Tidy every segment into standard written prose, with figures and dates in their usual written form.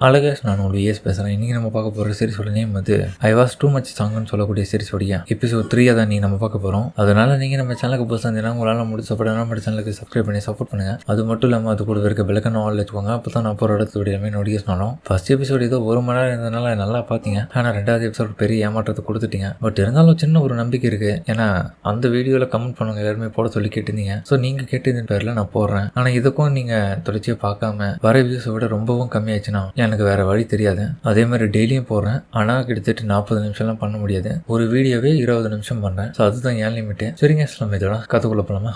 அழகேஷ் நான் ஒரு ஏஸ் பேசுகிறேன். இன்றைக்கி நம்ம பார்க்க போகிற சீரிஸோட நேம் வந்து ஐ வாஸ் டூ மச் சாங்னு சொல்லக்கூடிய சீரிஸோடைய எபிசோட் 3 தான் நீங்கள் நம்ம பார்க்க போகிறோம். அதனால் நீங்கள் நம்ம சேனலுக்கு புதுசாக இருந்தீங்கன்னா உங்களால் முடிச்சு சப்போர்ட் நம்ம சேனலுக்கு சப்ஸ்கிரைப் பண்ணி சப்போர்ட் பண்ணுங்கள். அது மட்டும் இல்லாமல் அது கூட இருக்க பெலக்கான ஆல் வச்சுக்கோங்க. அப்போ தான் நான் போகிற இடத்துடைய எல்லாமே நோட்டிஃபிகேஷன். ஃபர்ஸ்ட் எபிசோட் ஏதோ 1 மணி நேரம் இருந்ததுனால நல்லா பார்த்தீங்க. ஆனால் 2வது எபிசோட் பெரிய ஏமாற்றத்தை கொடுத்துட்டீங்க. பட் இருந்தாலும் சின்ன ஒரு நம்பிக்கை இருக்குது. ஏன்னா அந்த வீடியோவில் கமெண்ட் பண்ணுங்க எல்லாருமே போட சொல்லி கேட்டிருந்தீங்க. ஸோ நீங்கள் கேட்டதின் பேரில் நான் போடுறேன். ஆனால் இதுக்கும் நீங்கள் தொடர்ச்சியாக பார்க்காம வர வியூஸை விட ரொம்பவும் கம்மியாச்சுன்னா எனக்கு வேறு வழி தெரியாது. அதே மாதிரி டெய்லியும் போடுறேன். ஆனால் கிட்டத்தட்ட 40 நிமிஷம்லாம் பண்ண முடியாது. ஒரு வீடியோவே 20 நிமிஷம் பண்ணுறேன். ஸோ அதுதான் ஏன் லிமிட்டு. சரிங்க, நம்ம இதோட கற்றுக்குள்ள போகலாமா?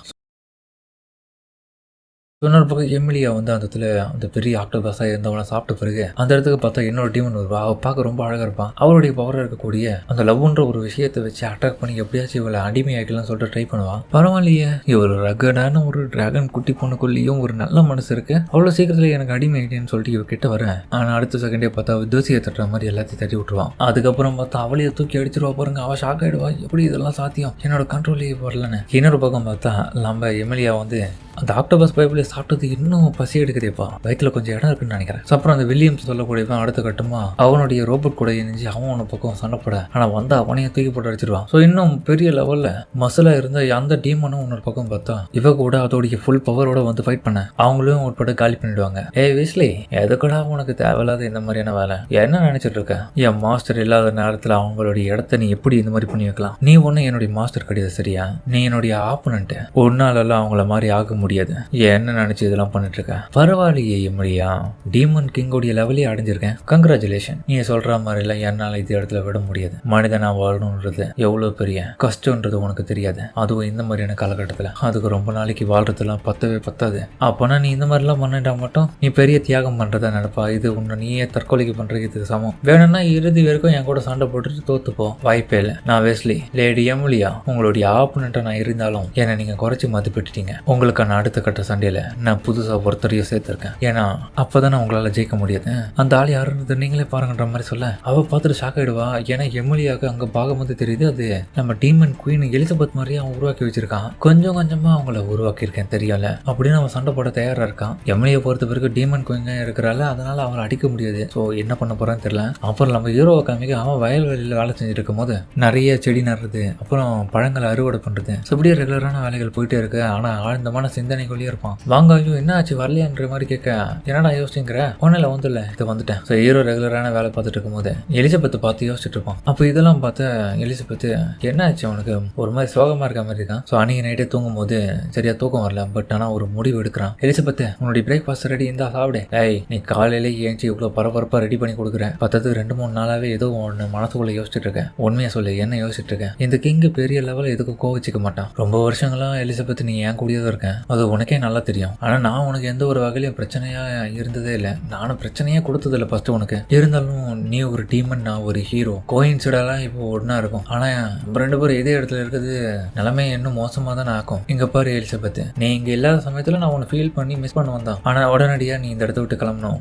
இன்னொரு பக்கம் எமிலியா வந்து அந்த இடத்துல அந்த பெரிய ஆக்டோபஸாக இருந்தவனை சாப்பிட்ட பிறகு அந்த இடத்துக்கு பார்த்தா இன்னொரு டீமன் வருவா. அவள் பார்க்க ரொம்ப அழகாக இருப்பான். அவருடைய பவராக இருக்கக்கூடிய அந்த லவ்ன்ற ஒரு விஷயத்தை வச்சு அட்டாக் பண்ணி எப்படியாச்சும் இவளை அடிமையாக்கலாம்னு சொல்லிட்டு ட்ரை பண்ணுவான். பரவாயில்லையே, இவர் ரகடான ஒரு டிராகன் குட்டி பொண்ணுக்குள்ளேயும் ஒரு நல்ல மனசு இருக்கு. அவ்வளோ சீக்கிரத்தில் எனக்கு அடிமை ஆகிட்டேன்னு சொல்லிட்டு இவ கிட்ட வரேன். ஆனால் அடுத்த செகண்டே பார்த்தா தோசையை தட்டுற மாதிரி எல்லாத்தையும் தட்டி விட்டுருவான். அதுக்கப்புறம் பார்த்தா அவளையை தூக்கி அடிச்சிருவா பாருங்க. அவள் ஷாக் ஆகிடுவா. எப்படி இதெல்லாம் சாத்தியம், என்னோட கண்ட்ரோலே வரலன்னு. இன்னொரு பக்கம் பார்த்தா நம்ம எமிலியா வந்து அந்த ஆக்டோபஸ் பைப்பில் சாப்பிட்டது இன்னும் பசி எடுக்குதேப்பா, வயிற்றுல கொஞ்சம் இடம் இருக்குன்னு நினைக்கிறேன். அப்புறம் அந்த வில்லியம்ஸ் சொல்லக்கூடியவன் அடுத்த கட்டமா அவனுடைய ரோபோட் கூட இணைஞ்சு அவன் பக்கம் சண்டை போட, ஆனால் வந்து அவனையும் தூக்கி போட்டு அடிச்சிருவான். ஸோ இன்னும் பெரிய லெவலில் மசிலாக இருந்த அந்த டீமனும் இன்னொரு பக்கம் பார்த்தா இவ கூட அதோடைய ஃபுல் பவரோட வந்து ஃபைட் பண்ண அவங்களும் உட்பட காலி பண்ணிடுவாங்க. வீஸ்லி, எதுக்கடா உனக்கு தேவையில்லாத இந்த மாதிரியான வேலை? என்ன நினைச்சிட்டு இருக்க? என் மாஸ்டர் இல்லாத நேரத்தில் அவங்களுடைய இடத்த நீ எப்படி இந்த மாதிரி பண்ணி வைக்கலாம்? நீ ஒன்றும் என்னுடைய மாஸ்டர் கிடையாது, சரியா? நீ என்னுடைய ஆப்பனன்ட்டு. ஒரு நாளெல்லாம் அவங்கள மாதிரி ஆக முடியாது. என்ன நினைச்சு இதெல்லாம் பண்ணிட்டு இருக்க? பரவாயில்லையே எம்லியா, டீமன் கிங்கோடைய லெவலே அடைஞ்சிருக்கேன். கங்க்ராச்சுலேஷன். நீ சொல்ற மாதிரி எல்லாம் என்னால இது இடத்துல விட முடியாது. மனிதனா வாழணுன்றது எவ்வளவு பெரிய கஷ்டம்ன்றது உனக்கு தெரியாது. அதுவும் இந்த மாதிரியான காலகட்டத்தில் அதுக்கு ரொம்ப நாளைக்கு வாழ்றதுலாம் பத்தவே பத்தாது. அப்பனா நீ இந்த மாதிரிலாம் பண்ணிட்டா மட்டும் நீ பெரிய தியாகம் பண்றதா நினைப்பா? இது உன்னை நீயே தற்கொலைக்கு பண்றதுக்கு சமம். வேணும்னா இறுதி வரைக்கும் என் கூட சண்டை போட்டுட்டு தோத்துப்போ. வாய்ப்பே இல்லை. நான் வெஸ்லி, லேடி எம்லியா, உங்களுடைய ஆப்பனண்ட்டை நான் இருந்தாலும் என்னை நீங்க குறைச்சி மதிப்பிட்டீங்க. உங்களுக்கான அடுத்த கட்ட சண்டையில நான் புதுசா ஒருத்தரையும் சேர்த்திருக்கேன். ஏன்னா அப்பதானே உங்களால ஜெயிக்க முடியாது. அந்த ஆள் யாருன்றது நீங்களே பாருங்கன்ற மாதிரி சொல்ல அவ பார்த்துட்டு ஷாக் ஆயிடுவா. ஏன்னா எம்லியாவுக்கு அங்க பாகம் வந்து தெரியுது அது நம்ம டீமன் குயின் எலிசபெத் மாதிரியே அவன் உருவாக்கி வச்சிருக்கான். கொஞ்சம் கொஞ்சமா அவங்கள உருவாக்கி இருக்கேன் தெரியல அப்படின்னு அவன் சண்டை போட தயாரா இருக்கான். எம்லியை பொறுத்த பிறகு டீமன் குயின் இருக்கிறால அதனால அவளை அடிக்க முடியாது. ஸோ என்ன பண்ண போறான்னு தெரியல. அப்புறம் நம்ம ஹீரோவை காமிக்க அவன் வயல்வெளியில் வேலை செஞ்சுட்டு இருக்கும் போது நிறைய செடி நடுறது, அப்புறம் பழங்களை அறுவடை பண்றது, இப்படியே ரெகுலரான வேலைகள் போயிட்டே இருக்கு. ஆனா ஆழ்ந்தமான சிந்தனைக்குள்ளேயே இருப்பான். வாங்க, ஐயோ என்ன ஆச்சு வரலையான்ற மாதிரி கேட்க, என்னடா யோசிச்சுங்கிற? ஒன்னில் வந்துடல, இது வந்துட்டேன். ஸோ ஹீரோ ரெகுலரான வேலை பார்த்துட்டு இருக்கும் போது எலிசபெத்தை பார்த்து யோசிச்சுட்டு இருப்பான். அப்போ இதெல்லாம் பார்த்து எலிசபெத்து என்ன ஆச்சு அவனுக்கு ஒரு மாதிரி சோகமா இருக்க மாதிரி இருக்கான். ஸோ அன்னைக்கு நைட்டே தூங்கும் போது சரியா தூக்கம் வரல. பட் ஆனால் ஒரு முடிவு எடுக்கிறான். எலிசபெத்து, உன்னுடைய பிரேக்ஃபாஸ்ட் ரெடி இருந்தா சாப்பிடு. நீ காலையிலே ஏஞ்சி இவ்வளோ பரபரப்பா ரெடி பண்ணி கொடுக்குறேன். பத்தது 2-3 நாளாவே ஏதோ ஒன்று மனசுக்குள்ள யோசிச்சுட்டு இருக்கேன். உண்மையா சொல்லு, என்ன யோசிச்சுட்டு இருக்கேன்? இந்த கிங்கு பெரிய லெவலில் எதுக்கும் கோவிச்சிக்க மாட்டான். ரொம்ப வருஷங்களா எலிசபெத் நீ ஏன் கூடியதான் இருக்கேன், அது உனக்கே நல்லா தெரியும். ஆனால் நான் உனக்கு எந்த ஒரு வகையிலையும் பிரச்சனையா இருந்ததே இல்லை. நானும் பிரச்சனையே கொடுத்ததில்லை ஃபர்ஸ்ட் உனக்கு. இருந்தாலும் நீ ஒரு டீமன், நான் ஒரு ஹீரோ. கோயின்சிடெல்லாம் இப்போ ஒன்றா இருக்கும். ஆனால் நம்ம 2 பேரும் இதே இடத்துல இருக்கிறது நிலைமை இன்னும் மோசமாக தான் ஆக்கும். இங்கே பாரு எலிசபெத், நீ இங்கே இல்லாத சமயத்தில் நான் உன்னை ஃபீல் பண்ணி மிஸ் பண்ண வந்தான். ஆனால் உடனடியாக நீ இந்த இடத்த விட்டு கிளம்பணும்.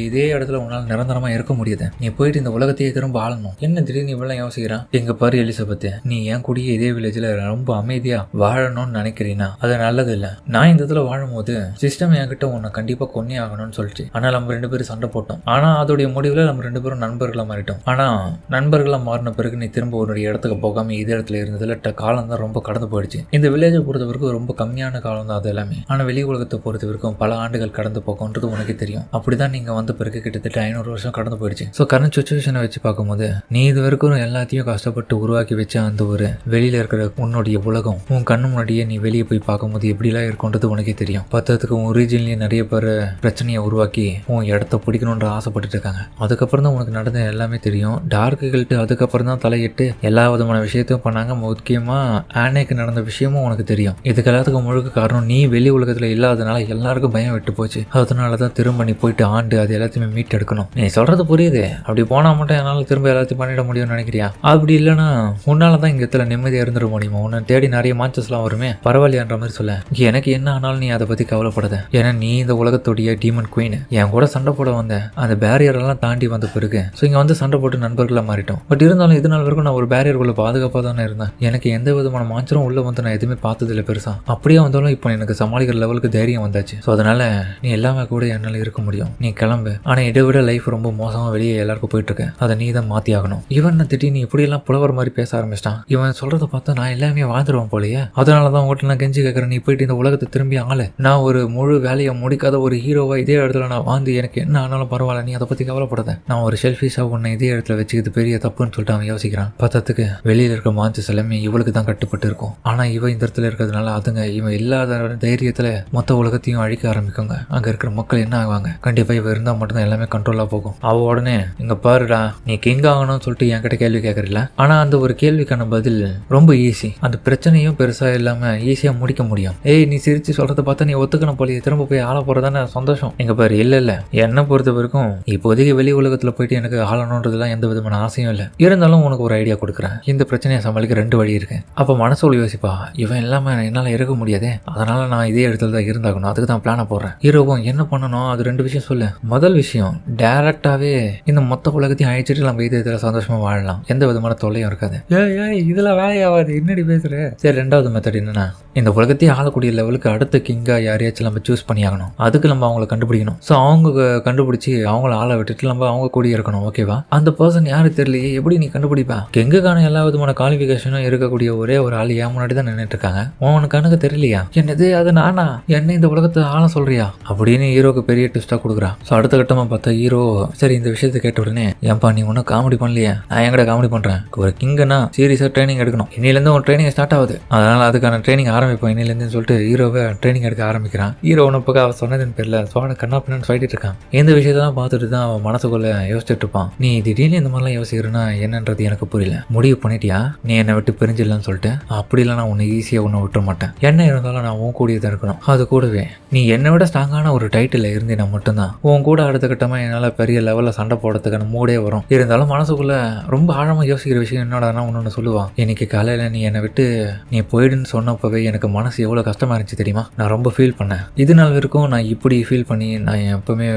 இதே இடத்துல உன்னால் நிரந்தரமாக இருக்க முடியாது. நீ போயிட்டு இந்த உலகத்தையே திரும்ப ஆளணும். என்ன திடீர்னு இவ்வளோ யோசிக்கிறான்? எங்க பாரு எலிசபெத், நீ என் கூடிய இதே வில்லேஜில் ரொம்ப அமைதியா வாழணும்னு நினைக்கிறீன்னா அது நல்லது இல்லை. நான் இந்த இடத்துல வாழும்போது சிஸ்டம் என்கிட்ட உன்னை கண்டிப்பா கொன்னே ஆகணும்னு சொல்லிச்சு. ஆனா நம்ம 2 பேரும் சண்டை போட்டோம். ஆனா அதோடைய முடிவுல நம்ம 2 பேரும் நண்பர்களா மாறிட்டோம். ஆனா நண்பர்களா மாறின பிறகு நீ திரும்ப ஒரு இடத்துக்கு போகாம இதே இடத்துல இருந்ததுல காலம் தான் ரொம்ப கடந்து போயிடுச்சு. இந்த வில்லேஜை பொறுத்த வரைக்கும் ரொம்ப கம்மியான காலம் தான் அது எல்லாமே. ஆனா வெளி உலகத்தை பொறுத்த வரைக்கும் பல ஆண்டுகள் கடந்து போகும்ன்றது உனக்கு தெரியும். அப்படிதான் நீங்க வந்த பிறகு கிட்டத்தட்ட 500 வருஷம் கடந்து போயிடுச்சு. ஸோ கரண்ட் சுச்சுவேஷனை வச்சு பார்க்கும்போது நீ இது வரைக்கும் எல்லாத்தையும் கஷ்டப்பட்டு உருவாக்கி வச்ச அந்த ஒரு வெளியில இருக்கிற உன்னுடைய உலகம் உன் கண்ணு முன்னாடியே நீ வெளியே போய் பார்க்கும்போது எப்படிலாம் இருக்கும்ன்றது உனக்கே தெரியும். பத்தத்துக்கு ஒரிஜினலி நிறைய பேர் பிரச்சனையை உருவாக்கி உன் இடத்த பிடிக்கணுன்ற ஆசைப்பட்டு இருக்காங்க. அதுக்கப்புறம் தான் உனக்கு நடந்த எல்லாமே தெரியும். டார்க் கில்ட் அதுக்கப்புறம் தான் தலையிட்டு எல்லா விதமான விஷயத்தையும் பண்ணாங்க. முக்கியமா ஆனேக்கு நடந்த விஷயமும் உனக்கு தெரியும். இதுக்கு எல்லாத்துக்கும் முழுக்க காரணம் நீ வெளி உலகத்துல இல்லாதனால எல்லாருக்கும் பயம் விட்டு போச்சு. அதனாலதான் திரும்ப நீ போயிட்டு ஆண்டு அது எல்லாத்தையுமே மீட் எடுக்கணும். நீ சொல்றது புரியுது. அப்படி போனா மட்டும் என்னால திரும்ப எல்லாத்தையும் பண்ணிட முடியும்னு நினைக்கிறியா? அப்படி இல்லைன்னா உன்னாலதான் இங்க நிம்மதியா இருந்துட முடியுமா? உன்னை தேடி நிறைய மான்சஸ்லாம் வருமே, பரவாயில்லையான்ற மாதிரி சொல்ல. எனக்கு என்ன ஆனாலும் நீ அதை பத்தி கவலைப்படாத. ஏன்னா நீ இந்த உலகத்துடைய டீமன் குயின். என் கூட சண்டை போட வந்த அந்த பேரியர் எல்லாம் தாண்டி வந்த பிறகு இங்க வந்து சண்டை போட்டு நண்பர்களா மாறிட்டோம். பட் இருந்தாலும் இது நாள் வரைக்கும் நான் ஒரு பேரியருக்குள்ள பாதுகாப்பா தானே இருந்தேன். எனக்கு எந்த விதமான மாற்றம் உள்ள வந்து நான் எதுவுமே பார்த்ததில்ல பெருசா. அப்படியே வந்தாலும் இப்போ எனக்கு சமாளிக்கிற லெவலுக்கு தைரியம் வந்தாச்சு. ஸோ அதனால நீ எல்லாமே கூட என்னால இருக்க முடியும். நீ கிளம்பு. ஆனா இதை விட லைஃப் ரொம்ப மோசமா வெளியே எல்லாருக்கும் போயிட்டு இருக்கேன். அதை நீ தான் மாத்தி ஆகணும். இவன் திடீர்னு இப்படி எல்லாம் புலவர் மாதிரி பேச ஆரம்பிச்சிட்டான். இவன் சொல்றதை பார்த்தா நான் எல்லாமே வாழ்ந்துருவான் போலயே. அதனாலதான் உங்கள்கிட்ட நான் கெஞ்சி கேட்கறேன், நீ போயிட்டு இந்த உலகத்தை திரும்பி ஆளு. நான் ஒரு முழு வேலையை முடிக்காத ஒரு ஹீரோவா இதே இடத்துல நான் வாழ்ந்து எனக்கு என்ன ஆனாலும் பரவாயில்ல, நீ அதை பத்தி கவலைப்படாத. நான் ஒரு செல்ஃபிஷா உன்னை இதே இடத்துல வச்சுக்கிது பெரிய தப்புன்னு சொல்லிட்டு அவன் யோசிக்கிறான். பத்தத்துக்கு வெளியில இருக்க மான்சஸ் எல்லாமே இவளுக்கு தான் கட்டுப்பட்டு இருக்கும். ஆனா இவன் இந்த இடத்துல இருக்கிறதுனால அதுங்க இவன் இல்லாத தைரியத்துல மொத்த உலகத்தையும் அழிக்க ஆரம்பிக்குங்க. அங்க இருக்கிற மக்கள் என்ன ஆவாங்க? கண்டிப்பா இவ இருந்தா மட்டும்தான் எல்லாமே கண்ட்ரோலா போகும். அவ உடனே இங்க பாருடா, நீ கிங் ஆகணும்னு சொல்லிட்டு என்கிட்ட கேள்வி கேட்கறல. ஆனா அந்த ஒரு கேள்விக்கான பதில் ரொம்ப ஈஸி. அந்த பிரச்சனையும் பெருசா இல்லாம ஈஸியா முடிக்க முடியும். ஏய், நீ சிரிச்சு சொல்றத பார்த்தா நீ ஒத்துக்கணும் போலியே, திரும்ப போய் ஆள போறதானே சந்தோஷம். எங்க பாரு, இல்ல என்ன பொறுத்த வரைக்கும் இப்போதைக்கு வெளி உலகத்துல போயிட்டு எனக்கு ஆளணுன்றதுலாம் எந்த விதமான ஆசையும் இல்லை. இருந்தாலும் உனக்கு ஒரு ஐடியா கொடுக்குறேன். இந்த பிரச்சனையை சமாளிக்க 2 வழி இருக்கு. அப்ப மனசுல யோசிப்பா, இவன் இல்லாம என்னால இருக்க முடியாதே, அதனால நான் இதே இடத்துல தான் இருந்தாகணும். அதுக்கு தான் பிளான போடுறேன். ஹீரோவும் என்ன பண்ணணும் அது 2 விஷயம் சொல்லு. முதல் விஷயம், டைரக்டாவே இந்த மொத்த உலகத்தையும் அழிச்சிட்டு நம்ம இதே இதுல சந்தோஷமா வாழலாம். எந்த விதமான தொல்லையும் இருக்காது. ஏய் இதுல வேலையாவாது, என்னடி பேசுற? சரி, 2வது மெத்தட் என்னன்னா, இந்த உலகத்தையே ஆளக்கூடிய லெவலுக்கு அடுத்த கிங்கா யாரையாச்சும் நம்ம சூஸ் பண்ணி ஆகணும். அதுக்கு நம்ம அவங்கள கண்டுபிடிக்கணும். ஸோ அவங்க கண்டுபிடிச்சி அவங்கள ஆளை விட்டுட்டு நம்ம அவங்க கூடிய இருக்கணும். ஓகேவா? அந்த பர்சன் யாரு தெரியலையே, எப்படி நீ கண்டுபிடிப்பா? கிங்குக்கான எல்லா விதமான குவாலிஃபிகேஷனும் இருக்கக்கூடிய ஒரே ஒரு ஆள் என் முன்னாடி தான் நின்றுட்டு இருக்காங்க. உனக்கு கணக்கு தெரியலையா? என்னது அது நானா? என்ன இந்த உலகத்தை ஆள சொல்றியா அப்படின்னு ஹீரோக்கு பெரிய ட்விஸ்டா கொடுக்குறா. ஸோ அடுத்த கட்டமா பார்த்தா ஹீரோ சரி இந்த விஷயத்தை கேட்ட உடனே, ஏன்பா நீ ஒன்னும் காமெடி பண்ணலையா? நான் எங்கட காமெடி பண்றேன். ஒரு கிங்கன்னா சீரியஸா ட்ரைனிங் எடுக்கணும். இன்னிலேருந்து ஒரு ட்ரைனிங் ஸ்டார்ட் ஆகுது. அதனால அதுக்கான ட்ரைனிங் ஆரம்பிப்போம் இன்னிலேருந்து சொல்லிட்டு ஹீரோவை ட்ரைனிங் எடுக்க ஆரம்பிக்கிறான். ஹீரோ ஒன்று பக்கம் அவன் சொன்னதுன்னு பேர்ல சோட கண்ணா பின்னு ஃபைட்டு இருக்கான். இந்த விஷயத்தான் பார்த்துட்டு தான் அவன் மனசுக்குள்ள யோசிச்சுட்டு இருப்பான். நீ திடீர்னு இந்த மாதிரிலாம் யோசிக்கிறேன்னா என்னன்றது எனக்கு புரியல. முடிவு பண்ணிட்டியா நீ என்னை விட்டு பிரிஞ்சிடலான்னு சொல்லிட்டு? அப்படி இல்லை, நான் உன்னை ஈஸியாக உன்னை விட்டுற மாட்டேன். என்ன இருந்தாலும் நான் உன் கூடியதான் இருக்கணும். அது கூடவே நீ என்னை விட ஸ்ட்ராங்கான ஒரு டைட்டில் இருந்தீனா மட்டும்தான் உன் கூட அடுத்த கட்டமா என்னால் பெரிய லெவலில் சண்டை போடுறதுக்கான மூடே வரும். இருந்தாலும் மனசுக்குள்ள ரொம்ப ஆழமாக யோசிக்கிற விஷயம் என்னடானா ஒன்று சொல்லுவான். இன்னைக்கு காலையில் நீ என்னை விட்டு நீ போயிடுன்னு சொன்னப்பவே எனக்கு மனசு எவ்வளோ கஷ்டமா இருந்துச்சு தெரியுமா? நான் ரொம்ப ஃபீல் பண்ணேன். இது நாள் வரைக்கும் நான் இப்படி ஃபீல் பண்ணி நான் எப்பவுமே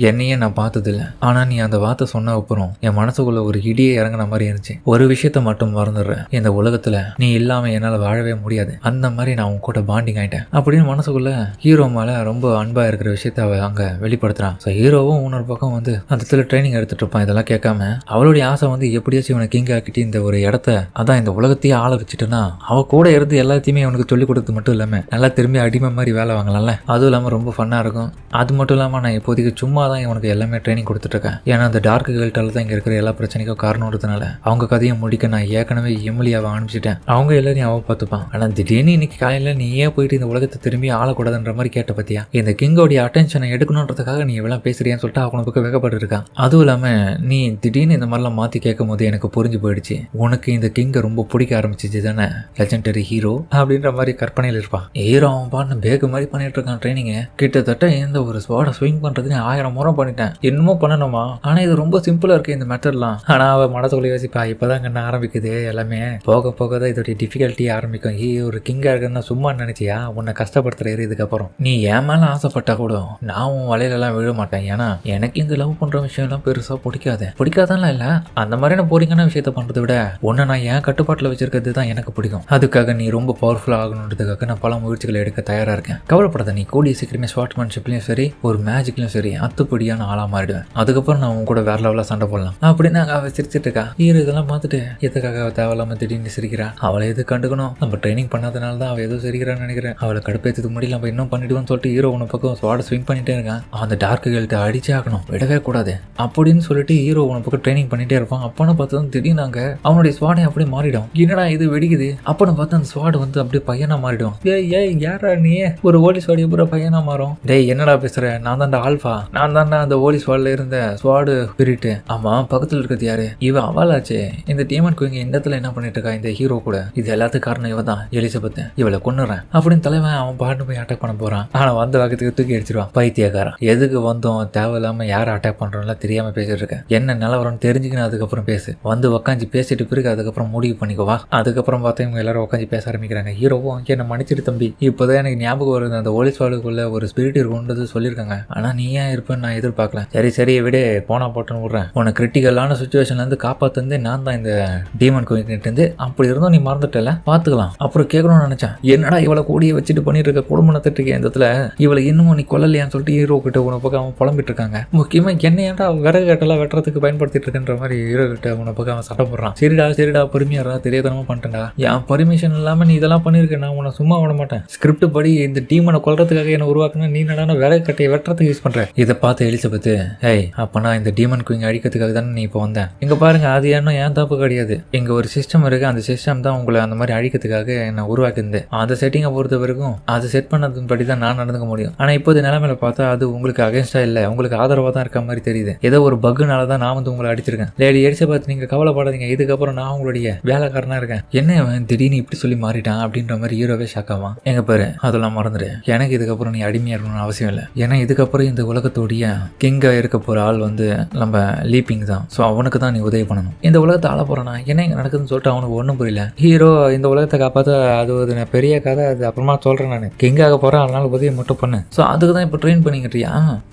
என்னையே நான் பார்த்ததில்லை. ஆனால் நீ அந்த வார்த்தை சொன்ன அப்புறம் என் மனசுக்குள்ள ஒரு இடியே இறங்கின மாதிரி இருந்துச்சு. ஒரு விஷயத்த மட்டும் மறந்துடுறேன், இந்த உலகத்தில் நீ இல்லாமல் என்னால் வாழவே முடியாது. அந்த மாதிரி நான் உன் கூட பாண்டிங் ஆயிட்டேன் அப்படின்னு மனசுக்குள்ள ஹீரோ மேலே ரொம்ப அன்பா இருக்கிற விஷயத்த அவ அங்க வெளிப்படுத்துறான். ஸோ ஹீரோவும் இன்னொரு பக்கம் வந்து அந்த இடத்துல ட்ரைனிங் எடுத்துட்டு இருப்பான். இதெல்லாம் கேட்காம அவளுடைய ஆசை வந்து எப்படியாச்சும் இவனை கிங் ஆக்கிட்டு இந்த ஒரு இடத்த அதான் இந்த உலகத்தையே ஆள வச்சுட்டுனா அவ கூட இருந்து எல்லாத்தையுமே அவனுக்கு சொல்லிக் கொடுத்து மட்டும் இல்லாம நல்லா திரும்பி அடிமை மாதிரி வேலை வாங்கலாம்ல. அதுவும் இல்லாமல் ரொம்ப ஃபன்னா இருக்கும். அது மட்டும் இல்லாமல் நான் இப்போதைக்கு சும்மா தான் இவனுக்கு எல்லாமே ட்ரைனிங் கொடுத்துட்டு இருக்கேன். ஏன்னா அந்த டார்க் கேல்ட்டால தான் இங்க இருக்கிற எல்லா பிரச்சனைக்கும் காரணம்ன்றதுனால அவங்க கதையை முடிக்க நான் ஏற்கனவே எம்எல்ஏவை அனுப்பிச்சிட்டேன். அவங்க எல்லாரையும் அவ பார்த்துப்பான். ஆனால் திடீர்னு இன்னைக்கு காலையில நீ ஏன் போயிட்டு இந்த உலகத்தை திரும்பி ஆளக்கூடாதுன்ற மாதிரி கேட்ட பத்தியா? இந்த கிங்கோடைய அட்டென்ஷனை எடுக்கணுன்றதுக்காக நீ எவ்வளவு பேசுறியான்னு சொல்லிட்டு அவனை பக்கம் வெக்கப்பட்டு இருக்கான். அதுவும் இல்லாம நீ திடீர்னு இந்த மாதிரிலாம் மாத்தி கேட்கும் போது எனக்கு புரிஞ்சு போயிடுச்சு, உனக்கு இந்த கிங்கை ரொம்ப பிடிக்க ஆரம்பிச்சிச்சு தானே, லெஜெண்டரி ஹீரோ அப்படின்ற மாதிரி கற்பனையில் இருப்பான். ஹீரோ அவன் பாட்டு பேக்கு மாதிரி பண்ணிட்டு இருக்கான் ட்ரைனிங். கிட்டத்தட்ட இந்த ஒரு ஸ்வாட ஸ்விங் பண்றதுன்னு 1000 முறை பண்ணிட்டேன். என்னமோ பண்ணணுமா? ஆனா இது ரொம்ப சிம்பிளா இருக்கு இந்த மெத்தட்லாம். ஆனா அவ மனசுக்குள்ள யோசிப்பா, இப்பதான் கண்ண ஆரம்பிக்குது எல்லாமே, போக போக தான் இதோடைய டிஃபிகல்ட்டி ஆரம்பிக்கும். ஒரு கிங்கா இருக்குன்னா சும்மா நினைச்சியா? உன்னை கஷ்டப்படுத்துற இதுக்கப்புறம் நீ என் மேல ஆசைப்பட்டா கூட நான் உன் வலையிலலாம் விழ மாட்டேன். ஏன்னா எனக்கு இந்த லவ் பண்ற விஷயம் எல்லாம் பெருசா பிடிக்காதான் இல்ல. அந்த மாதிரியான போரிங்கான விஷயத்த பண்றதை விட உன்னை நான் என் கட்டுப்பாட்டுல வச்சிருக்கிறது தான் எனக்கு பிடிக்கும். அதுக்காக நீ ரொம்ப பவர்ஃபுல்லா ஆகணுன்றதுக்காக நான் பல முயற்சிகளை எடுக்க தயாரா இருக்கேன். கவலைப்படாத, நீ கூடிய சீக்கிரமே ஸ்வாட்மேன்ஷிப்லயும் சரி ஒரு மேஜிக்லயும் சரி அத்துப்படியான ஆளா மாறிடுவேன். அதுக்கப்புறம் நான் உன் கூட வேற லெவலா சண்டை போடலாம் அப்படின்னு அவ சிரிச்சிட்டு இருக்கா. இதெல்லாம் பார்த்துட்டு எதுக்காக அவ தேவையில்லாம திடீர்னு சிரிக்கிறா? அவளை எது கண்டுக்கணும்? நம்ம ட்ரைனிங் பண்ணாதனால தான் அவ ஏதோ சிரிக்கிறான்னு நினைக்கிறேன். அவளை கடுப்பேற்றதுக்கு முடியல, நம்ம இன்னும் பண்ணிடுவோம்னு சொல்லிட்டு ஹீரோ உன பக்கம் ஸ்வாட ஸ்விங் பண்ணிட்டே இருக்கான். அந்த டார்க் கேல்ட்டை அடிச்சே ஆகணும், விடவே கூடாது அப்படின்னு சொல்லிட்டு ஹீரோ உன பக்கம் ட்ரைனிங் பண்ணிட்டே இருப்பான். அப்பன்னு பார்த்தா திடீர்னு அங்க அவனுடைய ஸ்வாடை அப்படியே மாறிடும். என்னடா இது வெடிக்குது? அப்பன்னு பார்த்தா அந்த ஸ்வாடு வந்து அப்படியே பையனா மாறிடும். ஏய் யாரா நீ? ஒரு ஓலி ஸ்வாடு எப்பறம் பையனா மாறும்? டேய் என்னடா பேசுற? நான் தான்டா ஆல்ஃபா, நான் தான்டா அந்த ஓலி ஸ்வாட்ல இருந்த ஸ்வாடு ஸ்பிரிட். ஆமா, பக்கத்துல இருக்கிறது யாரு? இவ அவளாச்சே. இந்த டீமன் குயிங் இந்த இடத்துல என்ன பண்ணிட்டு இருக்கா இந்த ஹீரோ கூட? இது எல்லாத்துக்கும் காரணம் இவ தான், எலிசபெத். இவளை கொன்னுறேன் அப்படின்னு தலைவன் அவன் பாட்டு போய் அட்டாக் பண்ண போறான். ஆனா வந்த வகத்துக்கு தூக்கி அடிச்சிருவான். பைத்தியக்காரன், எதுக்கு வந்தோம் தேவையில்லாம யாரை அட்டாக் பண்றோம்லாம் தெரியாம பேசிட்டு இருக்கேன். என்ன நிலவரம் தெரிஞ்சுக்கணும், அதுக்கப்புறம் பேசு. வந்து உக்காஞ்சி பேசிட்டு பிறகு அதுக்கப்புறம் முடிவு பண்ணிக்கோவா. அதுக்கப்புறம் பார்த்தா இவங்க எல்லாரும் உட்காந்து பேச ஆரம்பிக்கிறாங்க. ஹீரோவும் என்ன மன்னிச்சிட்டு தம்பி, இப்போதான் எனக்கு ஞாபகம் வருது, அந்த ஓலிஸ்வாலுக்குள்ள ஒரு ஸ்பிரிட் இருக்குன்றது சொல்லியிருக்காங்க. ஆனா நீ ஏன் இருப்பேன்னு நான் எதிர்பார்க்கல. சரி சரி விட போனா போட்டோன்னு விடுறேன். உன்னை கிரிட்டிக்கலான சுச்சுவேஷன்ல இருந்து காப்பாத்துனது நான் தான் இந்த டீமன் குயின்கிட்ட இருந்து. அப்படி இருந்தும் நீ மறந்துட்டல, பாத்துக்கலாம். அப்புறம் கேட்கணும்னு நினைச்சேன், என்னடா இவளை கூடிய வச்சுட்டு பண்ணிட்டு இருக்க, குடும்பம் நடத்திட்டு இருக்கேன் இந்த இடத்துல, இவளை இன்னமும் நீ கொல்லலையான்னு சொல்லிட்டு ஹீரோ கிட்ட உன பக்கம் அவன் புலம்பிட்டு இருக்காங்க. முக்கியமா என்ன ஏன்டா விறகு கட்டெல்லாம் வெட்டுறதுக்கு பயன்படுத்திட்டு இருக்குன்ற மாதிரி ஹீரோ கிட்ட உன பக்கம் அவன் சட்டை போடுறான். சரிடா பொறுமையா தெரியாதனமா பண்ணிட்டேன்டா, என் பர்மிஷன் இல்லாம நீ இதெல்லாம் பண்ணிருக்க, நான் உன்னை சும்மா விட மாட்டேன். ஸ்கிரிப்ட் படி இந்த டீமனை கொல்றதுக்காக என்ன உருவாக்குனா நீ என்னடா விறகு கட்டையை வெட்டுறதுக்கு யூஸ் பண்ற. இதை பார்த்து எலிசபெத், ஏய் அப்பனா இந்த டீமன் குயிங் அழிக்கிறதுக்காக தானே நீ இப்போ வந்தேன். இங்க பாருங்க, அது ஏன் தப்பு கிடையாது. இங்க ஒரு சிஸ்டம் இருக்கு, அந்த சிஸ்டம் தான் உங்களை அந்த மாதிரி அழிக்கிறதுக்காக என்ன உருவாக்குது. அந்த செட்டிங்கை பொறுத்த வரைக்கும் அது செட் பண்ணதுன்னு படி தான் நான் நடந்துக்க முடியும். ஆனா இப்போது நிலைமையில பார்த்தா அது உங்களுக்கு அகேன்ஸ்டா இல்ல, உங்களுக்கு ஆதரவா தான் இருக்க மாதிரி தெரியுது. ஏதோ ஒரு பக்குனால தான் நான் வந்து உங்களை அடிச்சிருக்கேன். லேடி எலிசபெத், நீங்க கவலைப்படாதீங்க, இதுக்கப்புறம் நான் உங்களுடைய வேலைக்காரனா இருக்கேன். என்ன திடீர்னு இப்படி சொல்லி மாறிட்டான் அப்படின்ற மாதிரி ஹீரோவே ஷாக் ஆவான். எங்க பாரு, அதெல்லாம் மறந்துடு. எனக்கு இதுக்கப்புறம் நீ அடிமையா இருக்கணும்னு அவசியம் இல்லை. ஏன்னா இதுக்கப்புறம் இந்த உலகத்தோடைய கிங்கா இருக்க போற ஆள் வந்து நம்ம லீப்பிங் தான். ஸோ அவனுக்கு தான் நீ உதவி பண்ணணும். இந்த உலகத்தை ஆள போறானா, என்ன இங்க நடக்குதுன்னு சொல்லிட்டு அவனுக்கு ஒன்றும் புரியல. ஹீரோ இந்த உலகத்தை காப்பாற்ற அது ஒரு பெரிய கதை, அது அப்புறமா சொல்றேன். நான் கிங்காக போறேன், அதனால உதவி மட்டும் பண்ணு. ஸோ அதுக்கு தான் இப்போ ட்ரெயின் பண்ணிக்கிட்டியா?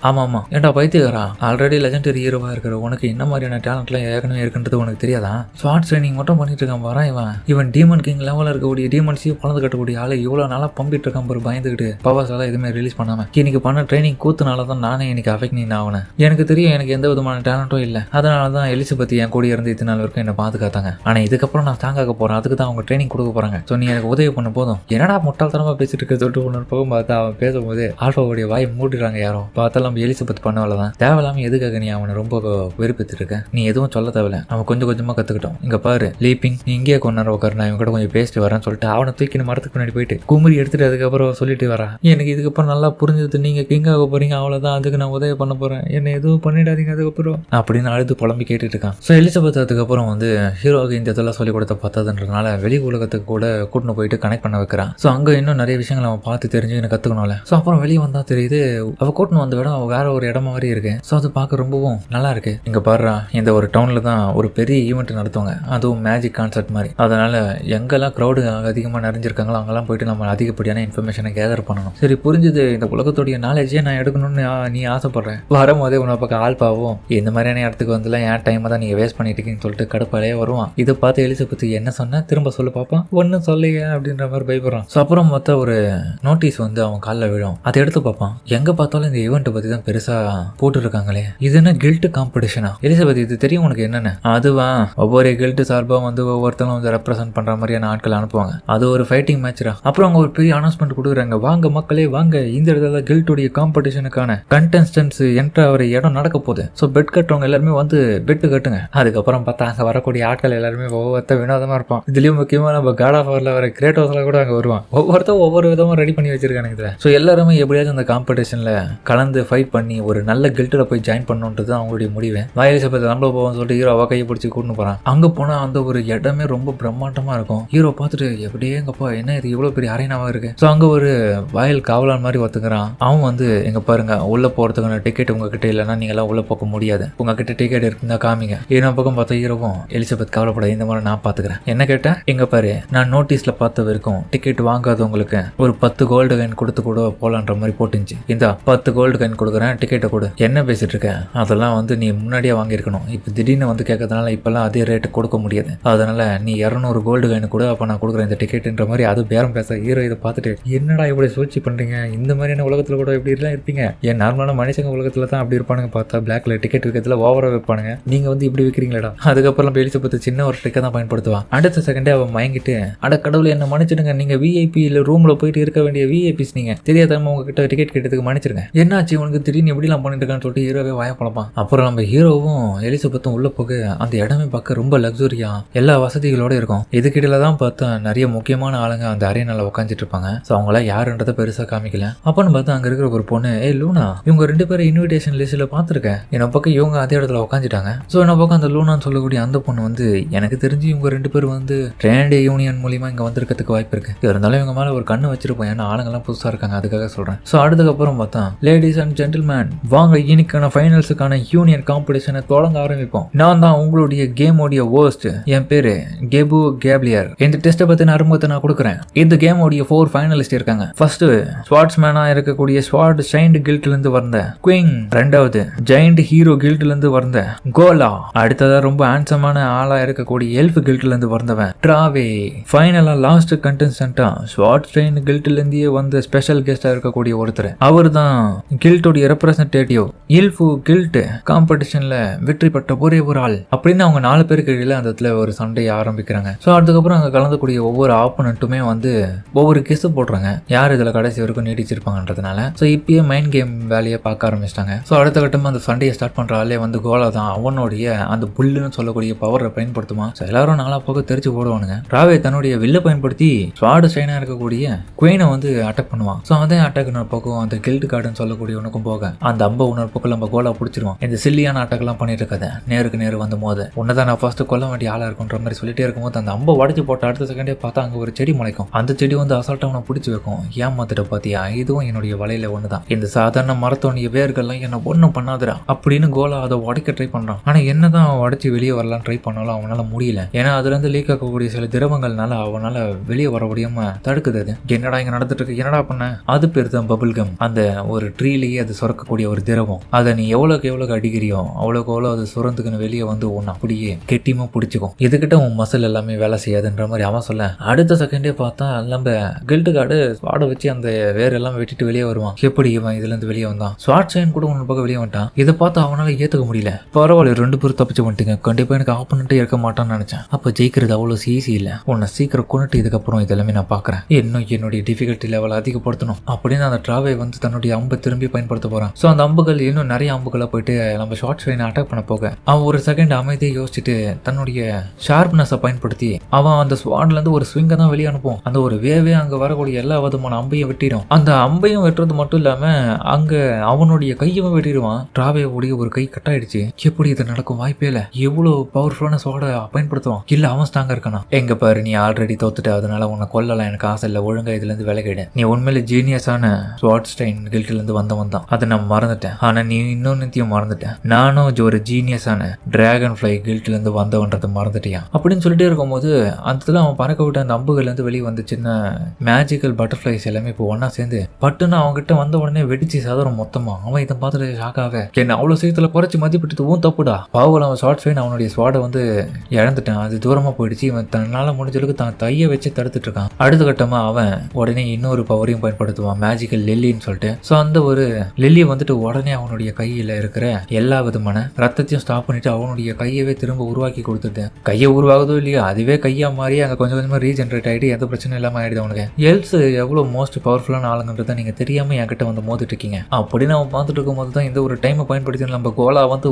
ஆமா ஏன்டா பைத்தியக்காரா, ஆல்ரெடி லெஜெண்டரி ஹீரோவா இருக்கிற உனக்கு என்ன மாதிரியான டேலண்ட்லாம் ஏற்கனவே இருக்குன்றது உனக்கு தெரியாதா? ஸ்வாட் ட்ரைனிங் மட்டும் பண்ணிட்டு இருக்கான் பாரு இவன் டீமன் கிங் லெவலில் இருக்கக்கூடிய டீமன்ஸையும் பழந்து கட்டக்கூடிய ஆளை இவ்வளோ நாளாக பம்பிட்டு இருக்கான் பாரு, பயந்துக்கிட்டு பவர்ஸ் எல்லாம் எதுவுமே ரிலீஸ் பண்ணாம. இன்னைக்கு பண்ண ட்ரைனிங் கூத்துனால தான் நானே இன்னைக்கு அஃபெக்ட் நீ ஆகுனேன். எனக்கு தெரியும் எனக்கு எந்த விதமான டேலண்ட்டும் இல்லை, அதனால தான் எலிசபெத் என் கூட இருந்து இத்தனை நாள் வரைக்கும் என்னை பாதுகாத்தாங்க. ஆனால் இதுக்கப்புறம் நான் தாங்காக்க போறேன், அதுக்கு தான் அவங்க ட்ரைனிங் கொடுக்க போறாங்க. ஸோ நீ எனக்கு உதவி பண்ண போதும். என்னடா முட்டாள்தனமா பேசிட்டு இருக்க சொல்லிட்டு ஒன்று பக்கம் பார்த்தா அவன் பேசும்போது ஆல்பாவுடைய வாய் மூடிடுறாங்க. யாரோ பார்த்தாலும் நம்ம எலிசபெத் பண்ணவள தான். தேவையில்லாம எதுக்காக நீ அவனை ரொம்ப வெறுப்பித்து இருக்க? நீ எதுவும் சொல்ல தேவையில்ல, அவன் கொஞ்சம் கொஞ்சமா கத்துக்கிட்டோம். இங்க பாரு லீப்பிங், நீ இங்கேயே கொஞ்ச நேரம் உட்காரு, நான் இவன் கூட கொஞ்சம் பேசிட்டு வரேன்னு சொல்லிட்டு அவனை தூக்கி மரத்துக்கு முன்னாடி போயிட்டு குமரி எடுத்துட்டு அதுக்கப்புறம் சொல்லிட்டு வரா, எனக்கு இதுக்கப்புறம் நல்லா புரிஞ்சது, நீங்க கிங் ஆக போறீங்க, அவ்வளவுதான், அதுக்கு நான் உதவி பண்ண போறேன், என்ன எதுவும் பண்ணிடாதீங்க அதுக்கப்புறம் அப்படின்னு அழுது புலம்பி கேட்டுட்டு இருக்கான். ஸோ எலிசபெத் அதுக்கப்புறம் வந்து ஹீரோவுக்கு இந்த இதெல்லாம் சொல்லி கொடுத்த பார்த்ததுன்றதுனால வெளி உலகத்துக்கு கூட கூட்டின்னு போயிட்டு கனெக்ட் பண்ண வைக்கிறான். ஸோ அங்கே இன்னும் நிறைய விஷயங்கள் அவன் பார்த்து தெரிஞ்சு எனக்கு கற்றுக்கணும்ல. ஸோ அப்புறம் வெளியே வந்தா தெரியுது அவ கூட்டின்னு வந்த இடம் வேற ஒரு இடம் மாதிரி இருக்கு. ஸோ அது பார்க்க ரொம்பவும் நல்லா இருக்கு. இங்க பாடுறா, இந்த ஒரு டவுன்ல தான் ஒரு பெரிய ஈவெண்ட் நடத்துவாங்க, அதுவும் மேஜிக் கான்சர்ட் மாதிரி. அதனால எங்கெல்லாம் க்ரௌடு அதிகமாக நிறைஞ்சிருக்காங்களோ அங்கெல்லாம் போயிட்டு நம்ம அதிகப்படியான இன்ஃபர்மேஷனை கேதர் பண்ணணும். சரி புரிஞ்சுது, இந்த உலகத்துடைய நாலேஜே நான் எடுக்கணும்னு நீ ஆசைப்படுறேன். வரும்போதே உன்னை பக்கம் ஆல்பாவும் இந்த மாதிரியான இடத்துக்கு வந்துலாம் என் டைமை தான் நீங்க வேஸ்ட் பண்ணிட்டு இருக்கீங்கன்னு சொல்லிட்டு கடுப்பாலே வருவான். இதை பார்த்து எலிசபெத் என்ன சொன்ன திரும்ப சொல்ல பார்ப்பான், ஒன்னும் சொல்லையே அப்படின்ற மாதிரி பயப்படுறான். ஸோ அப்புறம் மொத்தம் ஒரு நோட்டீஸ் வந்து அவன் காலில் விழும். அதை எடுத்து பார்ப்பான். எங்க பார்த்தாலும் இந்த ஈவெண்ட்டை பத்தி தான் பெருசா போட்டு இருக்காங்களே, இது என்ன கில்ட் காம்படிஷனா? எலிசபெத் இது தெரியும் உனக்கு என்னன்னு? அதுவா, ஒவ்வொரு கில்ட் சார்பா வந்து ஒவ்வொருத்தரும் வந்து ரெப்ரசென்ட் பண்ற மாதிரியான ஆட்கள் அனுப்புவாங்க, அது ஒரு ஃபைட்டிங் மேட்ச்ரா. அப்புறம் அவங்க ஒரு பெரிய அனௌன்ஸ்மெண்ட் கொடுக்குறாங்க, வாங்க மக்களே வாங்க, இந்த இடத்துல கில்ட்டுடைய காம்படிஷனுக்கான கண்டெஸ்டன்ஸ் என்ட்ரு ஆகிற இடம் நடக்க போகுது. ஸோ பெட் கட்டுறவங்க எல்லாருமே வந்து பெட்டு கட்டுங்க. அதுக்கப்புறம் பார்த்தா அங்கே வரக்கூடிய ஆட்கள் எல்லாருமே ஒவ்வொருத்த வினோதமா இருப்பான். இதுலயும் முக்கியமா நம்ம காட் ஆஃப் வார்ல வர கிரேட்டோஸ்ல கூட அங்கே வருவான். ஒவ்வொருத்தரும் ஒவ்வொரு விதமா ரெடி பண்ணி வச்சிருக்காங்க இதுல. ஸோ எல்லாருமே எப்படியாச்சும் அந்த காம்படிஷன்ல கலந்து ஃபைட் பண்ணி ஒரு நல்ல கில்ட்டில் போய் ஜாயின் பண்ணணுன்றது அவங்களுடைய முடிவு. எலிசபெத் நம்மள போவோம்னு சொல்லிட்டு ஹீரோவா கையை பிடிச்சி கூட்டின்னு போறான். அங்க போனா அந்த ஒரு இடமே ரொம்ப பிரம்மாண்டமா இருக்கும். ஹீரோ பார்த்துட்டு எப்படியே எங்கப்பா என்ன இது இவ்வளவு பெரிய அரேனாவா இருக்கு. ஸோ அங்க ஒரு வயல் காவலான் மாதிரி ஒத்துக்கிறான். அவன் வந்து எங்க பாருங்க உள்ள போறதுக்கான டிக்கெட் உங்ககிட்ட இல்லைன்னா நீங்க எல்லாம் உள்ள போக முடியாது, உங்ககிட்ட டிக்கெட் இருக்குன்னா காமிங்க. இன்னொரு பக்கம் பார்த்தா ஹீரோவும் எலிசபெத் கவலைப்பட, இந்த மாதிரி நான் பாத்துக்கிறேன். என்ன கேட்டா, எங்க பாரு நான் நோட்டீஸ்ல பார்த்த வரைக்கும் டிக்கெட் வாங்காதவங்களுக்கு ஒரு 10 கோல்டு காயின் கொடுத்து கூட போலான்ற மாதிரி போட்டுச்சு. இந்த 10 கோல்டு காயின் கொடுக்குறேன், டிக்கெட்டை கொடு. என்ன பேசிட்டு இருக்க? அதெல்லாம் வந்து நீ முன்னாடியே வாங்கியிருக்கணும், இப்போ திடீர்னு வந்து கேட்கறதுனால இப்பெல்லாம் அதே ரேட்டு கொடுக்க முடியாது, அதனால நீ 200 கோல்டு காயின் கூட அப்ப நான் கொடுக்குறேன் இந்த டிக்கெட்ன்ற மாதிரி அது பேரம் பேச. ஹீரோ இதை பார்த்துட்டு என்னடா இப்படி சூழ்ச்சி பண்றீங்க, இந்த மாதிரியான உலகத்துல கூட இப்படி எல்லாம் இருப்பீங்க, ஏன் நார்மலான மனுஷங்க உலகத்துல தான் அப்படி இருப்பானுங்க, பார்த்தா பிளாக்ல டிக்கெட் விற்கிறதுல ஓவரா வைப்பானுங்க, நீங்க வந்து இப்படி விற்கிறீங்களா? அதுக்கப்புறம் எலிசபெத் சின்ன ஒரு ட்ரிக்கை தான் பயன்படுத்துவான். அடுத்த செகண்டே அவன் மயங்கிட்டு, அட கடவுளை என்ன மன்னிச்சிடுங்க, நீங்க விஐபி இல்ல ரூம்ல போயிட்டு இருக்க வேண்டிய விஐபிஸ், நீங்க தெரியாதமா உங்ககிட்ட டிக்கெட் கேட்டதுக்கு மன்னிச்சிருங்க, என்னாச்சு உனக்கு திடீர்னு எப்படிலாம் பண்ணிட்டு இருக்கான்னு சொல்லிட்டு ஹீரோவே வாயப்பழப்பான். அப்புறம் நம்ம ஹீரோவும் எலிசபெத்தும் உள்ள போக அந்த இடமே பார்க்க ரொம்ப லக்ஸுரியா எல்லா வசதிகளோட இருக்கும். இதுக்கிடையில தான் பார்த்தா நிறைய முக்கியமான ஆளுங்க அந்த அரேனால உட்காந்துட்டு இருப்பாங்க. ஸோ அவங்கள யாருன்றத பெருசா காமிக்கல. அப்பன்னு பார்த்தா அங்க இருக்கிற ஒரு பொண்ணு, ஏ லூனா, இவங்க 2 பேரும் இன்விடேஷன் லிஸ்ட்ல பாத்துருக்கேன், என்ன பக்கம் இவங்க அதே இடத்துல உட்காந்துட்டாங்க. ஸோ என்ன பக்கம் அந்த லூனான்னு சொல்லக்கூடிய அந்த பொண்ணு வந்து எனக்கு தெரிஞ்சு இவங்க 2 பேரும் வந்து ட்ரேட் யூனியன் மூலியமா இங்க வந்திருக்கிறதுக்கு வாய்ப்பு இருக்கு. இருந்தாலும் இவங்க மேல ஒரு கண்ணு வச்சிருப்போம், ஏன்னா ஆளுங்கெல்லாம் புதுசா இருக்காங்க, அதுக்காக சொல்றேன். ஸோ அதுக்கப்புறம் பார்த்தா, லேடிஸ் அண்ட் ஜென்டில்மேன் வாங்க, இன்னைக்கான ஃபைனல்ஸுக்கான யூனியன் காம்படிஷனை தொடங்க ஆரம்பிப்போம். நான் தான் உங்களுடைய கேமோடைய ஹோஸ்ட், என் பேரு கெபு கேப்லியர். இந்த டெஸ்ட்டை பத்தின அறிமுகத்தை நான் கொடுக்குறேன். இந்த கேமோடைய 4 ஃபைனலிஸ்ட் இருக்காங்க. ஃபர்ஸ்ட் ஃபர்ஸ்ட் ஸ்வாட்ஸ்மேனா இருக்கக்கூடிய ஸ்வாட் ஷைண்ட் கில்ட்ல இருந்து வந்த குயிங், ரெண்டாவது ஜெயண்ட் ஹீரோ கில்ட்ல இருந்து வந்த கோலா, அடுத்ததா ரொம்ப ஹேண்ட்ஸமான ஆளா இருக்கக்கூடிய எல்ஃப் கில்ட்ல இருந்து வந்தவன் டிராவே, ஃபைனலா லாஸ்ட் கண்டெஸ்டன்ட்டா ஸ்வாட் ஷைண்ட் கில்ட்ல இருந்தே வந்த ஸ்பெஷல் கெஸ்டா இருக்கக்கூடிய ஒருத்தர். அவர் தான் கில்ட்டோட ரெப்ரசன்டேட்டிவ். எல்ஃப் கில்ட் காம்படிஷன்ல வெற்றி பெற்ற ஒரே ஒரு ஆள் அப்படின்னு அவங்க 4 பேருக்கு இடையில அந்த இடத்துல ஒரு சண்டையை ஆரம்பிக்கிறாங்க. ஸோ அதுக்கப்புறம் அங்கே கலந்துக்கூடிய ஒவ்வொரு ஆப்போனண்ட்டுமே வந்து ஒவ்வொரு கிஸ் போடுறாங்க, யார் இதில் கடைசி வரைக்கும் நீடிச்சிருப்பாங்கன்றதுனால. ஸோ இப்பயே மைண்ட் கேம் வேலையை பார்க்க ஆரம்பிச்சிட்டாங்க. ஸோ அடுத்த கட்டமாக அந்த சண்டையை ஸ்டார்ட் பண்ணுற ஆளே வந்து கோலா தான். அவனுடைய அந்த புல்லுன்னு சொல்லக்கூடிய பவரை பயன்படுத்துமா. ஸோ எல்லாரும் நாலா போக தெரிச்சு போடுவானுங்க. ராவே தன்னுடைய வில்லை பயன்படுத்தி ஸ்வாட் ஷைனாக இருக்கக்கூடிய குயினை வந்து அட்டாக் பண்ணுவான். ஸோ அதே அட்டாக் போக்கும் அந்த கில்ட் கார்டுன்னு சொல்லக்கூடிய உனக்கும் போக அந்த அம்ப உணர் பக்கம் நம்ம கோலா பிடிச்சிருவோம். இந்த சில்லியான அட்டாக்லாம் பண்ணிட்டு இருக்காது, நேருக்கு நேரு வந்து போது உன்னதான் நான் ஃபர்ஸ்ட் கொல்ல வேண்டிய ஆளா இருக்குன்ற மாதிரி சொல்லிட்டே இருக்கும்போது அந்த அம்ப உடச்சி போட்ட அடுத்த செகண்டே பார்த்தா அங்கே ஒரு செடி முளைக்கும். அந்த செடி வந்து அசால்ட்டா அவனை பிடிச்சி வைக்கும். ஏமாத்திட்ட பாத்தியா, இதுவும் என்னுடைய வலையில ஒண்ணுதான், இந்த சாதாரண மரத்தோடைய வேர்கள்லாம் என்ன ஒன்றும் பண்ணாதுடா அப்படின்னு கோலா அதை உடைக்க ட்ரை பண்றான். ஆனா என்னதான் உடைச்சி வெளியே வரலாம் ட்ரை பண்ணாலும் அவனால முடியல. ஏன்னா அதுல இருந்து லீக் ஆகக்கூடிய சில திரவங்கள்னால அவனால வெளியே வர முடியாம தடுக்குது. அது என்னடா இங்க நடந்துட்டு இருக்கு, என்னடா பண்ண, அது பேர் தான் பபிள் கம். அந்த ஒரு ட்ரீலேயே அது சுரக்கக்கூடிய ஒரு திரவம். அதை நீ எவ்வளவுக்கு அடிக்கிறியோ அவ்வளவு அது சுரந்துக்குன்னு வெளியே வந்து ஒன்னு அப்படியே கெட்டியமா பிடிச்சிக்கும். இதுகிட்ட உன் மசில் எல்லாமே வேலை செய்யாதுன்ற மாதிரி அவன் சொல்ல, அடுத்த செகண்டே பார்த்தா நம்ம கில்ட் கார்டு ஸ்வாடை வச்சு அந்த வேரெல்லாம் வெட்டிட்டு வெளியே வருவான். எப்படி இவன் இதுல இருந்து வெளியே வந்தான், ஸ்வாட் ஷைன் கூட ஒன்று பக்கம் வெளியே வந்துட்டான். இதை பார்த்து அவனால ஏத்துக்க முடியல. பரவாயில்ல, 2 பேரும் தப்பிச்சு வந்துட்டீங்க, கண்டிப்பா எனக்கு ஆப்போனன்ட்டே இருக்க மாட்டான்னு நினைச்சேன். அப்ப ஜெயிக்கிறது அவ்வளவு ஈஸி இல்ல, உன்னை சீக்கிரம் கொண்டுட்டு இதுக்கப்புறம் இதெல்லாமே நான் பாக்குறேன், இன்னும் என்னுடைய டிஃபிகல்ட்டி லெவல் அதிகப்படுத்தணும் அப்படின்னு அந்த டிராவே வந்து தன்னுடைய அம்பை திரும்பி பயன்படுத்த போறான். ஸோ அந்த அம்புகள் இன்னும் நிறைய அம்புகளை போயிட்டு நம்ம ஷார்ட் ஷைனை அட்டாக் பண்ண போக அவன் ஒரு செகண்ட் அமைதியை யோசிச்சுட்டு தன்னுடைய ஷார்ப்னஸை பயன்படுத்தி அவன் அந்த ஸ்வாட்ல இருந்து ஒரு ஸ்விங்கை தான் வெளியே அனுப்பும். அந்த ஒரு வேவே அங்க வரக்கூடிய எல்லா விதமான அம்பையும் வெட்டிடும். அந்த அம்பையும் வெட்டுறது மட்டும் இல்லாம அங்க அவனுடைய கையும் வெட்டிடுவான். டிராவேவுடைய ஒரு கை கட்டாயிடுச்சு. எப்படி இது நடக்கும், வாய்ப்பே இல்ல. எவ்வளவு பவர்ஃபுல்லான ஸ்வாடை பயன்படுத்துவான், இல்ல அவன் ஸ்ட்ராங்கா இருக்கானா. எங்க பாரு, நீ ஆல்ரெடி தோத்துட்டு, அதனால உன்னை கொல்லலாம் எனக்கு ஆசை இல்ல, ஒழுங்கா இதுல இருந்து விலகிடு. நீ உண்மையில ஜீனியஸான ஸ்வாட் ஸ்டைன் கில்ட்ல இருந்து வந்தவன் தான், அதை நான் மறந்துட்டேன். ஆனா நீ இன்னொன்னுத்தையும் மறந்துட்டேன், நானும் ஒரு ஜீனியஸான டிராகன் ஃபிளை கில்ட்ல இருந்து வந்தவன்றதை மறந்துட்டியா அப்படின்னு சொல்லிட்டே இருக்கும்போது அந்த அவன் பறக்க விட்டு அந்த அம்புகள்ல இருந்து வெளியே வந்து சின்ன மேஜிக்கல் பட்டர்ஃபிளைஸ் எல்லாமே இப்போ ஒன்னா சேர்ந்து பட்டுன்னு அவங்க கிட்ட வந்த உடனே வெடிச்சு சாதனம் மொத்தமா. அவன் இதை பார்த்துட்டு ஷாக்காக, என்ன அவ்வளவு சீக்கிரத்துல குறைச்சி மதிப்பிட்டு தப்புடா, பாவல் அவன் ஷார்ட் ஸ்வைன் அவனுடைய ஸ்வாடை வந்து இழந்துட்டான், அது தூரமா போயிடுச்சு, இவன் தன்னால முடிஞ்சளவுக்கு தான் தைய வச்சு தடுத்துட்டு இருக்கான். அடுத்த கட்டமா அவன் உடனே இன்னொரு பவரையும் பயன்படுத்துவான், மேஜிக்கல் லில்லின்னு சொல்லிட்டு. ஸோ அந்த ஒரு லில்லியை வந்துட்டு உடனே அவனுடைய கையில இருக்கிற எல்லா விதமான ரத்தத்தையும் ஸ்டாப் பண்ணிட்டு அவனுடைய கையவே திரும்ப உருவாக்கி கொடுத்துட்டு, கையை உருவாகுதோ இல்லையா அதுவே கையா மாறி அங்க கொஞ்சம் கொஞ்சமா ரீஜென்ரேட் ஆகிட்டு எந்த பிரச்சனையும் இல்லாம ஆயிடுது அவனுக்கு. எல்ஸ் எவ்வளவு மோஸ்ட் பவர்ஃபுல்லான ஆளுங்கன்றதை நீங்க தெரியாம என்கிட்ட வந்து மோதிட்டு இருக்கீங்க அப்படின்னு அவன் பார்த்துட்டு இருக்கும்போது தான் இந்த ஒரு டைமை பயன்படுத்தி நம்ம கோலா வந்து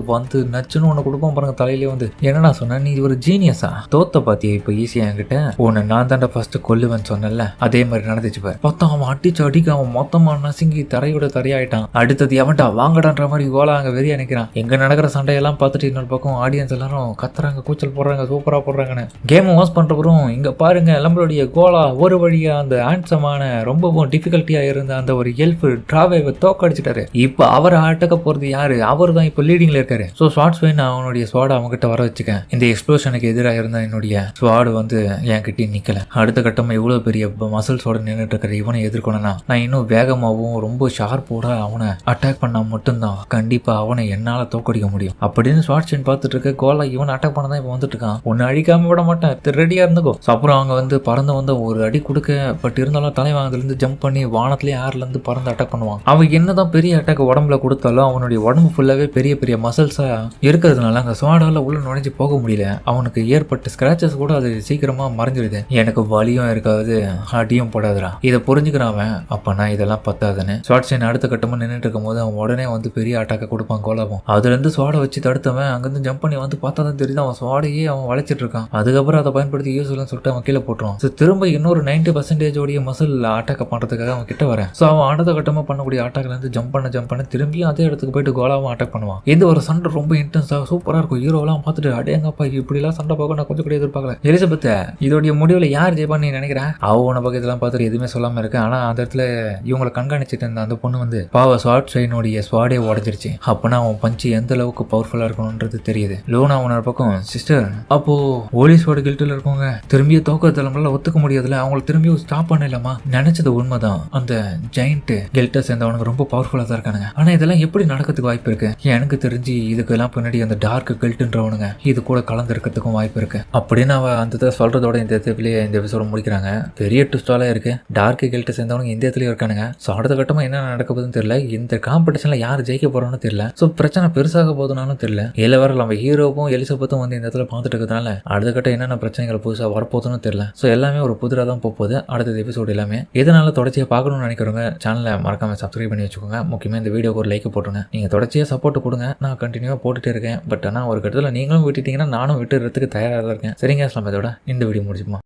நச்சுன்னு ஒன்று கொடுப்போம் பாருங்க தலையிலே வந்து. என்னடா சொன்ன, நீ ஒரு ஜீனியஸா, தோத்த பாத்தியா இப்போ ஈஸியா என்கிட்ட, உன்னை நான் தாண்டா ஃபர்ஸ்ட் கொல்லுவேன்னு சொன்னல, அதே மாதிரி நடந்துச்சு பாரு. பார்த்தா அவன் அடிக்க அவன் மொத்தமா நசுங்கி தரையோட தரையாயிட்டான். அடுத்தது எவன்டா வாங்கடான்ற மாதிரி கோலா அங்க வெறியா நினைக்கிறான். எங்க நடக்கிற சண்டையெல்லாம் பார்த்துட்டு இன்னொரு பக்கம் ஆடியன்ஸ் எல்லாரும் கத்துறாங்க, கூச்சல் போடுறாங்க, சூப்பரா போடுறாங்கன்னு. கேம் வாஸ் பண்றப்பறம் இங்க பாருங்க நம்மளுடைய கோலா ஒரு வழியா அந்த ஹேண்ட்ஸமான ரொம்பவும் டிஃபிகல்ட்டியா இருந்த அந்த ஒரு எல்ஃப் டிராவேவை தோக்கடிச்சிட்டாரு. இப்ப அவரை அட்டக்க போறது யாரு, அவர் தான் இப்ப லீடிங்ல இருக்காரு. ஸோ ஸ்வாட் ஸ்வைன் அவனுடைய ஸ்வாடை அவங்ககிட்ட வர வச்சுக்கேன். இந்த எக்ஸ்ப்ளோஷனுக்கு எதிராக இருந்த என்னுடைய ஸ்வாடு வந்து என்கிட்ட நிக்கல. அடுத்த கட்டமா இவ்வளவு பெரிய மசில்ஸோட நின்றுட்டு இருக்கிற இவனை எதிர்க்கணும்னா நான் இன்னும் வேகமாகவும் ரொம்ப ஷார்ப்போட அவனை அட்டாக் பண்ணா மட்டும்தான் கண்டிப்பா அவனை என்னால தோக்கடிக்க முடியும் அப்படின்னு ஸ்வாட் ஸ்வைன் பார்த்துட்டு இருக்க. கோலா இவன் அட்டாக் பண்ணதான் இப்ப வந்துட்டு இருக்கான், ஒன்னு அழிக்காம விட மாட்டேன், ரெடியா இருந்துக்கோ. அப்புறம் அவங்க வந்து பறந்து வந்து ஒரு அடி கொடுக்க, பட் இருந்தாலும் தலைவாங்கல இருந்து ஜம்ப் பண்ணி வானத்திலேயே ஏர்ல இருந்து பறந்து அட்டாக் பண்ணுவான். அவன் என்னதான் பெரிய அட்டாக் உடம்புல கொடுத்தாலும் அவனுடைய உடம்பு ஃபுல்லாவே பெரிய பெரிய மசில்ஸா இருக்கிறதுனால அங்க ஸ்வாடால உள்ள நுழைஞ்சு போக முடியல. அவனுக்கு ஏற்பட்ட ஸ்கிராச்சஸ் கூட அது சீக்கிரமா மறைஞ்சிருது. எனக்கு வலியும் இருக்காது, அடியும் போடாதுடா. இதை புரிஞ்சுக்கிறான். அப்ப நான் இதெல்லாம் பத்தாதுன்னு ஸ்வாட் ஸ்வைன் அடுத்த கட்டமா நின்றுட்டு இருக்கும் போது அவன் உடனே வந்து பெரிய அட்டாக்க கொடுப்பான் கோலாவும். அதுல இருந்து ஸ்வாடை வச்சு தடுத்தவன் அங்கிருந்து ஜம்ப் பண்ணி வந்து பார்த்தா தான் தெரியுது அவன் ஸ்வாடையே அவன் வளைச்சிட்டு இருக்கான். அதுக்கப்புறம் அதை பயன்படுத்தி யூஸ்ஃபுல்னு சொல்லிட்டு அவன் கீழே போட்டுருவான். திரும்ப இன்னொரு 90% உடைய மசில் அட்டாக் பண்றதுக்காக அவன் கிட்ட வரேன். ஸோ அவன் அடுத்த கட்டமா பண்ணக்கூடிய அட்டாக்ல இருந்து ஜம்ப் பண்ண திரும்பியும் அதே இடத்துக்கு போயிட்டு கோலாவும் அட்டாக் பண்ணுவான். இந்த ஒரு சண்டை ரொம்ப இன்டென்ஸா சூப்பரா இருக்கும். ஹீரோலாம் பார்த்துட்டு அடேங்கப்பா இப்படி எல்லாம் சண்டை பார்க்க நான் கொஞ்சம் கூட எதிர்பார்க்கல. எலிசபெத் இதோடைய முடிவுல யார் ஜெயிப்பான்னு நீ நினைக்கிறேன்? அவன பக்கத்தெல்லாம் பார்த்துட்டு எதுவுமே சொல்லாம இருக்கேன். ஆனா அந்த இடத்துல இவங்களை கண்காணிச்சிட்டு இருந்த அந்த பொண்ணு வந்து பாவ ஸ்வாட் ஸ்வைனுடைய ஸ்வாடே உடஞ்சிருச்சு. அப்பனா அவன் பஞ்சு எந்த அளவுக்கு பவர்ஃபுல்லா இருக்கணும்ன்றது தெரியுது. லோனா அவனோட பக்கம் சிஸ்டர் அப்போ போலீஸோட கில்ட்டில் இருக்கவங்க திரும்பியும் தோக்கத்தில் நம்மளால ஒத்துக்க முடியாதுல, அவங்களை திரும்பியும் ஸ்டாப் பண்ணலாமா, நினைச்சது உண்மைதான். அந்த ஜெயிண்ட் கெல்ட்டை சேர்ந்தவனுக்கு ரொம்ப பவர்ஃபுல்லா தான் இருக்கானுங்க. ஆனா இதெல்லாம் எப்படி நடக்கிறதுக்கு வாய்ப்பு இருக்கு? எனக்கு தெரிஞ்சு இதுக்கெல்லாம் பின்னாடி அந்த டார்க் கெல்ட்ன்றவனுங்க இது கூட கலந்து இருக்கிறதுக்கும் வாய்ப்பு இருக்கு அப்படின்னு அவ அந்த சொல்றதோட இந்த இடத்துலயே இந்த எபிசோட முடிக்கிறாங்க. பெரிய ட்விஸ்டால இருக்கு. டார்க் கெல்ட்டை சேர்ந்தவனுங்க இந்த இடத்துலயும் இருக்கானுங்க. ஸோ அடுத்த கட்டமா என்ன நடக்க போகுதுன்னு தெரியல. இந்த காம்படிஷன்ல யார் ஜெயிக்க போறோம்னு தெரியல. ஸோ பிரச்சனை பெருசாக போதுனாலும் தெரியல. இல்ல வேற நம்ம ஹீரோவும் எலிசபெத்தும் வந்து இந்த இடத்துல பார்த்துட்டு இருக்கிறதுனால அடுத்த கட்டம் என்னென்ன பிரச்சனைகள் புதுசாக வரப்போகுதுன்னு தெரியல. ஸோ எல்லாமே ஒரு புதிராக தான் போகுது அடுத்த எபிசோடு எல்லாமே. எதனால தொடர்ச்சியாக பார்க்கணும்னு நினைக்கிறவங்க சேனலை மறக்காம சப்ஸ்கிரைப் பண்ணி வச்சுக்கோங்க. முக்கியமாக இந்த வீடியோக்கு ஒரு லைக் போட்டுருங்க. நீங்க தொடர்ச்சியாக சப்போர்ட் கொடுங்க. நான் கண்டினியூவாக போட்டுட்டே இருக்கேன். பட் ஆனால் ஒரு கட்டத்தில் நீங்களும் விட்டுட்டீங்கன்னா நானும் விட்டுறதுக்கு தயாராக தான் இருக்கேன். சரிங்க, இதோட இந்த வீடியோ முடிச்சுமா.